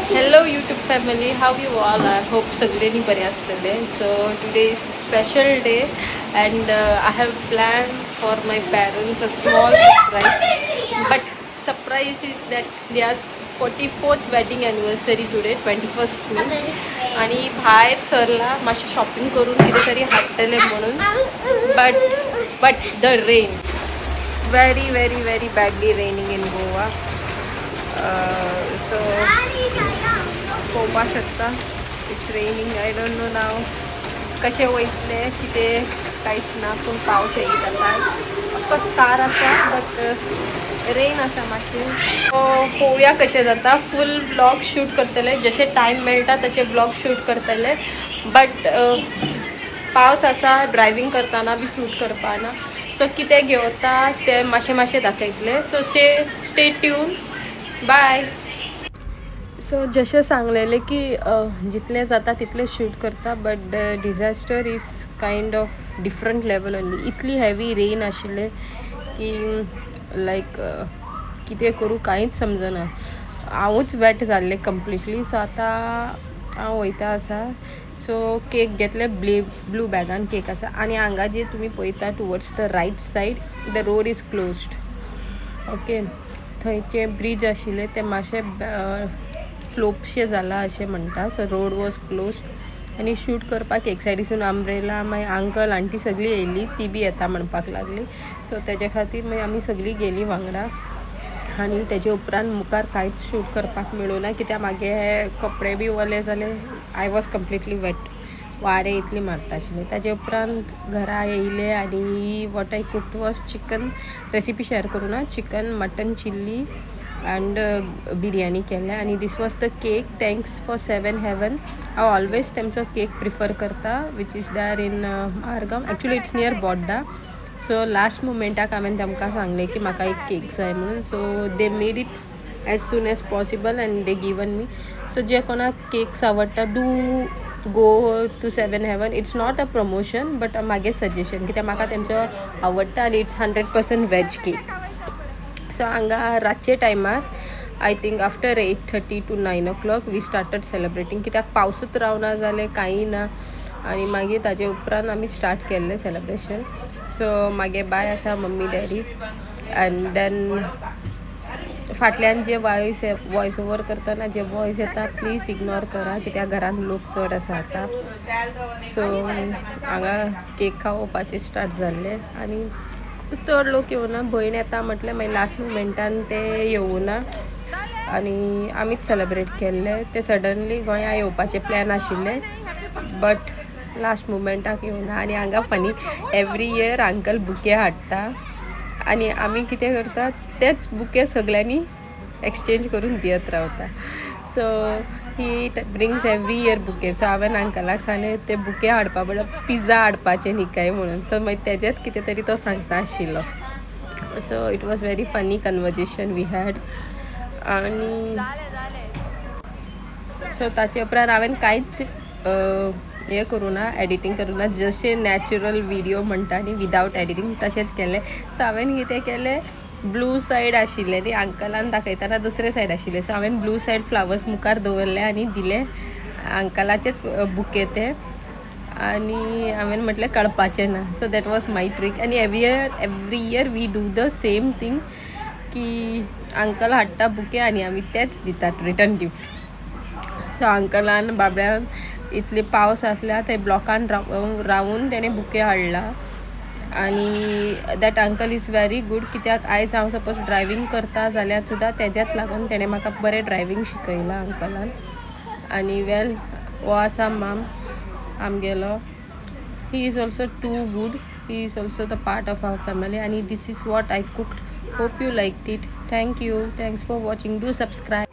Hello YouTube family, how you all? I hope सगळ्यांनी बरे असतले. So today is special day and I have planned for my parents a small surprise. But surprise is that their 44th wedding anniversary today, 21st May. आणि बाहेर सरला मातशें shopping करून कितें तरी हाडटले म्हणून. But the rain, very badly raining in Goa. So पळोवपाक शकता it's raining. I don't know नाव कशें वयतले कितें कांयच ना पूण पावस येयत आसा. ऑफकोर्स कार आसा बट रेन आसा मातशें. पळोवया कशें जाता. फूल ब्लॉग शूट करतले जशें टायम मेळटा तशें ब्लॉग शूट करतले. बट पावस आसा ड्रायवींग करतना बी शूट करपाना. सो कितें घेवता तें मातशें दाखयतलें. So stay tuned. Bye. So जशें सांगलेलें की जितलें जाता तितलें शूट करता. But disaster is kind of different level only. इतली हेवी रेन आशिल्लें की लायक कितें करूं कांयच समजना. हांवूच वेट जाल्लें कंप्लिटली. सो आतां हांव वयता आसा. सो केक घेतले. ब्लू बॅगान केक आसा. आनी हांगा जे तुमी पळयता towards the right side the road is closed. Okay. थंयचे ब्रीज आशिल्ले ते मातशें स्लोपशें जाला अशें म्हणटा. सो रोड वॉज क्लोज आनी शूट करपाक एक सायडीसून अम्ब्रेला. मागीर अंकल आंटी सगळीं येयली. ती बी येता म्हणपाक लागली. सो तेज्या खातीर मागीर आमी सगळीं गेलीं वांगडा. आनी तेजे उपरांत मुखार कांयच शूट करपाक मेळूं ना कित्याक म्हागे कपडे बी वले जाले. I was completely wet. वारें इतली मारता आशिल्लें. ताजे उपरांत घरा येयले आनी what I cooked was chicken. Recipe share करूं ना. Chicken mutton chilli and biryani केल्ले. आनी this was the cake. Thanks for 7 Heaven. हांव ऑलवेज तेंचो केक प्रिफर करता which is there in Margao. Actually it's near Borda. So last मुमेंटाक हांवें तेमकां सांगलें की म्हाका एक केक जाय म्हणून. So they made it as soon as possible and they given me. So जे कोणाक केक्स आवडटा do go to 7 Heaven. It's not a promotion but मागे सजेशन कित्याक म्हाका तेंचो आवडटा आनी इट्स 100% वेज केक. सो हांगा रातचे टायमार I think after 8:30 to 9 o'clock we started celebrating कित्याक पावसूच रावना जालें कांय ना. आनी मागीर ताजे उपरांत आमी स्टार्ट केल्लें सेलिब्रेशन. सो मागे बाय आसा मम्मी डॅडी एंड देन फाटल्यान जे वॉयस ओवर करतना जे वॉयस येता प्लीज इग्नोर करा कित्याक घरान लोक चड आसा आतां. सो हांगा केक खावपाचें स्टार्ट जाल्लें आनी चड लोक येवना. भयण येता म्हटलें मागीर लास्ट मुमेंटान ते येवना आनी आमीच सेलिब्रेट केल्ले. ते सडनली गोंया येवपाचें प्लॅन आशिल्लें बट लास्ट मुमेंटाक येवना. आनी हांगा funny every year uncle bouquet हाडटा आनी आमी कितें करता तेच बुके सगळ्यांनी एक्सचेंज करून दियत रावता. So he brings every year bouquet. So हांवें अंकलाक सांगलें ते बुके हाडपा बदल पिझ्झा हाडपाचें न्ही काय म्हणून. सो मागीर तेजेच कितें तरी तो सांगता आशिल्लो. So it was very funny conversation we had. आनी सो ताचे उपरांत हांवें कांयच हें करूं ना एडिटींग करूं ना. जशें नॅचरल विडियो म्हणटा न्ही विदावट एडिटींग तशेंच केलें. सो हांवें कितें केलें ब्लू सायड आशिल्लें न्ही अंकलान दाखयतना दुसरे सायड आशिल्लें. सो हांवें ब्लू सायड फ्लावर्स मुखार दवरले आनी दिले अंकलाचेच बुके ते. आनी हांवें म्हटलें कळपाचें ना. So that was my trick. आनी every year we do the same thing की अंकल हाडटा बुके आनी आमी तेच दितात रिटर्न गिफ्ट. सो अंकलान बाबड्यान इतली पावस आसल्या थंय ब्लॉकान रावून तेणें बुके हाडला. आनी that uncle is very good कित्याक आयज हांव सपोज ड्रायवींग करता जाल्यार सुद्दां तेज्याच लागून तेणें म्हाका बरें ड्रायवींग शिकयलां अंकलान. आनी वेल हो आसा माम आमगेलो. He is also too good. He is also the part of our family आनी this is what I cooked. Hope you liked it. Thank you. Thanks for watching. Do subscribe.